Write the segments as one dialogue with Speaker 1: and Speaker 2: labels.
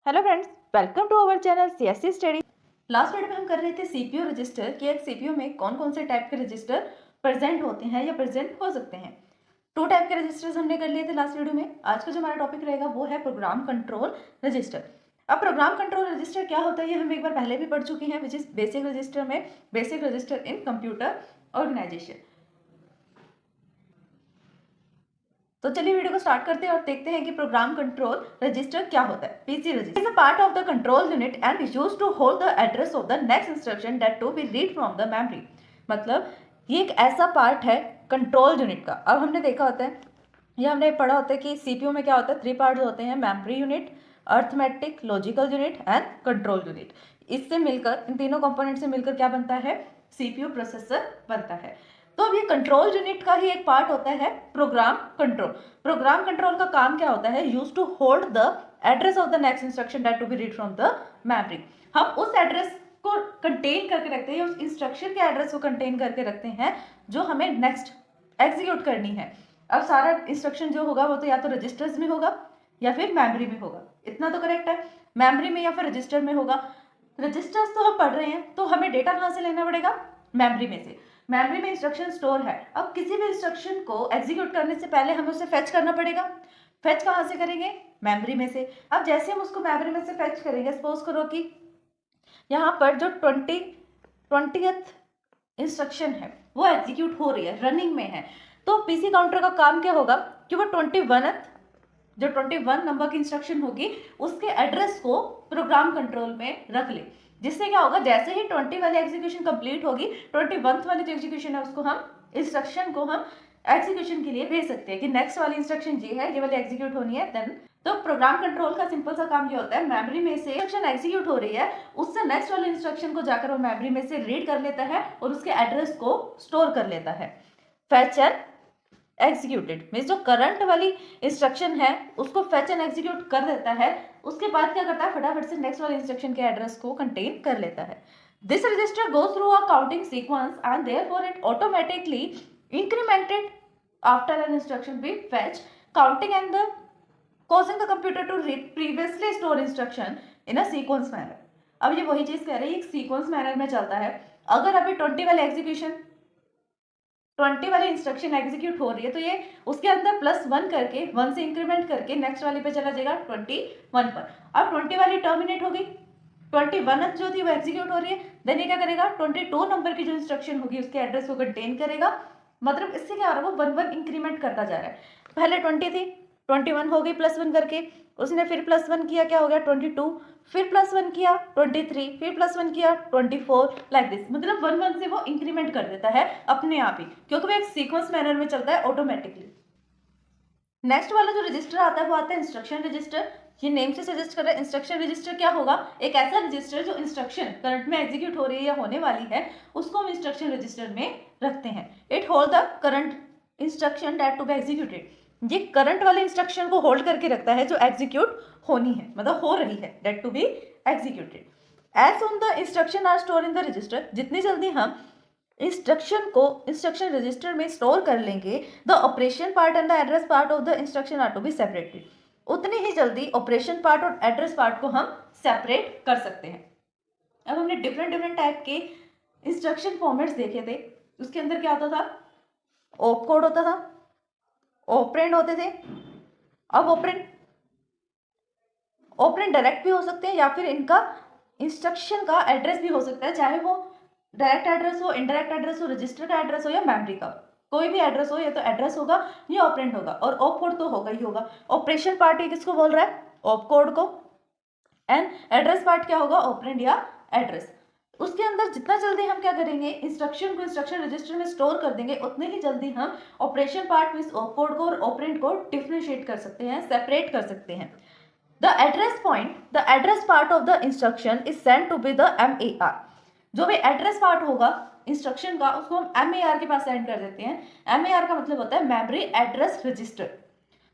Speaker 1: Hello friends, welcome to our channel CSC study. Last video में हम कर रहे थे सीपीयू रजिस्टर कि एक सीपीयू में कौन कौन से टाइप के रजिस्टर प्रेजेंट होते हैं या प्रेजेंट हो सकते हैं। 2 टाइप के रजिस्टर्स हमने कर लिए थे लास्ट वीडियो में। आज का जो हमारा टॉपिक रहेगा वो है प्रोग्राम कंट्रोल रजिस्टर। अब प्रोग्राम कंट्रोल रजिस्टर क्या होता है ये हम एक बार पहले भी पढ़ चुके हैं, विच इज बेसिक रजिस्टर में basic register in computer organization. तो चलिए वीडियो को स्टार्ट करते हैं और देखते हैं कि प्रोग्राम कंट्रोल रजिस्टर क्या होता है। PC register is a part of the control unit and is used to hold the address of the next instruction that to be read from the memory. मतलब ये एक ऐसा पार्ट है control unit का। अब हमने देखा होता है, ये हमने पढ़ा होता है कि सीपीयू में क्या होता है, 3 पार्ट्स होते हैं, memory unit, arithmetic, logical unit and control unit. इससे मिलकर, इन तीनों कंपोनेंट से मिलकर क्या बनता है, सीपीयू प्रोसेसर बनता है। तो अब ये कंट्रोल यूनिट का ही एक पार्ट होता है प्रोग्राम कंट्रोल। प्रोग्राम कंट्रोल का काम क्या होता है, use to hold the address of the next instruction that to be read from the memory. हम उस एड्रेस को कंटेन करके रखते हैं, उस इंस्ट्रक्शन के एड्रेस को कंटेन करके रखते हैं जो हमें नेक्स्ट एग्जीक्यूट करनी है। अब सारा इंस्ट्रक्शन जो होगा वो तो या तो रजिस्टर्स में होगा या फिर मेमोरी में होगा। इतना तो करेक्ट है, मेमोरी में या फिर रजिस्टर में होगा। रजिस्टर्स तो हम पढ़ रहे हैं, तो हमें डेटा कहाँ से लेना पड़ेगा, मेमोरी में से। मेमोरी में इंस्ट्रक्शन स्टोर है। अब किसी भी इंस्ट्रक्शन को एग्जीक्यूट करने से पहले हमें उसे फेच करना पड़ेगा। फेच कहाँ से करेंगे, मेमोरी में से। अब जैसे हम उसको मेमोरी में से फेच करेंगे, सपोज करो कि यहाँ पर जो 20th इंस्ट्रक्शन है वो एग्जीक्यूट हो रही है, रनिंग में है, तो पीसी काउंटर का काम क्या होगा कि वो 21 नंबर की इंस्ट्रक्शन होगी उसके एड्रेस को प्रोग्राम कंट्रोल में रख ले। जिससे क्या होगा, जैसे ही 20 वाली एग्जीक्यूशन कंप्लीट होगी, 21th वाली जो एग्जीक्यूशन है उसको हम इंस्ट्रक्शन को हम एग्जीक्यूशन के लिए भेज सकते हैं कि नेक्स्ट वाली इंस्ट्रक्शन ये है, ये वाली एग्जीक्यूट होनी है। देन तो प्रोग्राम कंट्रोल का सिंपल सा काम ये होता है, मेमोरी में से इंस्ट्रक्शन एग्जीक्यूट हो रही है, उससे नेक्स्ट वाले इंस्ट्रक्शन को जाकर वो मेमोरी में से रीड कर लेता है और उसके एड्रेस को स्टोर कर लेता है। फेच एंड एग्जीक्यूटेड मीन्स जो करंट वाली इंस्ट्रक्शन है उसको फेच एंड एग्जीक्यूट कर देता है, उसके बाद क्या करता है, फटाफट से नेक्स्ट वाले इंस्ट्रक्शन के एड्रेस को कंटेन कर लेता है। This register goes through a counting sequence and therefore it automatically incremented after an instruction be fetch, counting and the causing the computer to read previously stored instruction in a sequence manner। अब ये वही चीज कह रही है, एक sequence manner में चलता है। अगर अभी 20 वाली इंस्ट्रक्शन एग्जीक्यूट हो रही है तो ये उसके अंदर +1 करके 1 से इंक्रीमेंट करके नेक्स्ट वाली पे चला जाएगा 21 पर। अब 20 वाली टर्मिनेट होगी, 21 जो थी वो एग्जीक्यूट हो रही है, देन ये क्या करेगा, 22 नंबर की जो इंस्ट्रक्शन होगी उसके एड्रेस को कंटेन करेगा। मतलब इससे क्या हो रहा है, वो 1 इंक्रीमेंट करता जा रहा है। पहले 20 थी, 21 हो गई +1 करके, उसने फिर +1 किया, क्या हो गया 22, फिर +1 किया 23, फिर +1 किया 24, लाइक दिस। मतलब 1 से वो इंक्रीमेंट कर देता है अपने आप ही, क्योंकि वो एक सीक्वेंस मैनर में चलता है ऑटोमेटिकली। नेक्स्ट वाला जो रजिस्टर आता है वो आता है इंस्ट्रक्शन रजिस्टर। ये नेम से सजेस्ट कर रहा है। इंस्ट्रक्शन रजिस्टर क्या होगा, एक ऐसा रजिस्टर जो इंस्ट्रक्शन करंट में एग्जीक्यूट हो रही है या होने वाली है उसको हम इंस्ट्रक्शन रजिस्टर में रखते हैं। It hold the current instruction that to be executed. ये करंट वाले इंस्ट्रक्शन को होल्ड करके रखता है जो एग्जीक्यूट होनी है, मतलब हो रही है, that to be executed. As soon the instruction are store in the register, जितनी जल्दी हम इंस्ट्रक्शन को इंस्ट्रक्शन रजिस्टर में स्टोर कर लेंगे, the operation part and the address part of the instruction are to be separated. उतनी ही जल्दी ऑपरेशन पार्ट और एड्रेस पार्ट को हम सेपरेट कर सकते हैं। अब हमने डिफरेंट टाइप के इंस्ट्रक्शन फॉर्मेट्स देखे थे। उसके अंदर क्या होता था, ऑप कोड होता था, ऑपरेंड होते थे। अब ऑपरेंड डायरेक्ट भी हो सकते हैं या फिर इनका इंस्ट्रक्शन का एड्रेस भी हो सकता है, चाहे वो डायरेक्ट एड्रेस हो, इनडायरेक्ट एड्रेस हो, रजिस्टर का एड्रेस हो या मेमोरी का, कोई भी एड्रेस हो, या तो एड्रेस होगा या ऑपरेंड होगा, और ऑप कोड तो होगा ही होगा। ऑपरेशन पार्ट ये किसको बोल रहा है, ऑप कोड को, एंड एड्रेस पार्ट क्या होगा, ऑपरेंड या एड्रेस। उसके अंदर जितना जल्दी हम क्या करेंगे, इंस्ट्रक्शन को इंस्ट्रक्शन रजिस्टर में स्टोर कर देंगे, उतने ही जल्दी हम ऑपरेशन पार्ट में ऑप कोड को और ऑपरेंड को डिफरेंशिएट कर सकते हैं, सेपरेट कर सकते हैं। The address part of the instruction is sent to be the MAR। जो भी एड्रेस पार्ट होगा इंस्ट्रक्शन का उसको हम MAR के पास सेंड कर देते हैं। MAR का मतलब होता है मेमोरी एड्रेस रजिस्टर।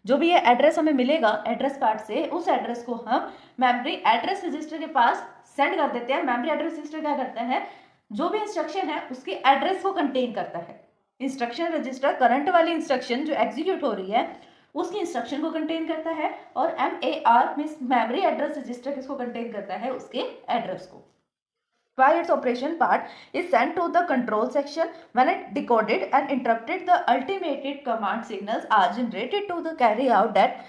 Speaker 1: जो भी ये एड्रेस हमें मिलेगा एड्रेस पार्ट से, उस एड्रेस को हम मेमोरी एड्रेस रजिस्टर के पास सेंड कर देते हैं। मेमोरी एड्रेस रजिस्टर क्या करता है, जो भी इंस्ट्रक्शन है उसके एड्रेस को कंटेन करता है। इंस्ट्रक्शन रजिस्टर करंट वाली इंस्ट्रक्शन जो एग्जीक्यूट हो रही है उसकी इंस्ट्रक्शन को कंटेन करता है, और MAR means memory address register किसको कंटेन करता है, उसके एड्रेस को। While its operation part is sent to the control section, when it decoded and interpreted, the ultimated command signals are generated to the carry out that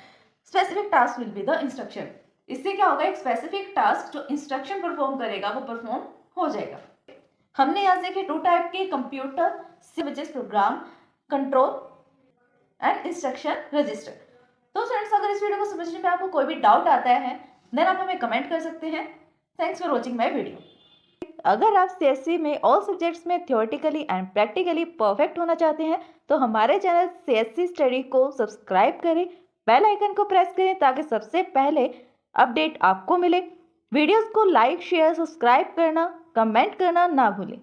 Speaker 1: specific task will be the instruction. इससे क्या होगा, एक specific task जो instruction perform करेगा वो perform हो जाएगा। हमने यहाँ देखे टू टाइप के computer which is program, control and instruction register. तो फ्रेंड्स, अगर इस वीडियो को समझने में आपको कोई भी डाउट आता है देन आप हमें कमेंट कर सकते हैं। Thanks for watching my video. अगर आप CSC में ऑल सब्जेक्ट्स में थियोरेटिकली एंड प्रैक्टिकली परफेक्ट होना चाहते हैं तो हमारे चैनल CSC स्टडी को सब्सक्राइब करें, बेल आइकन को प्रेस करें ताकि सबसे पहले अपडेट आपको मिले। वीडियोस को लाइक, शेयर, सब्सक्राइब करना, कमेंट करना ना भूलें।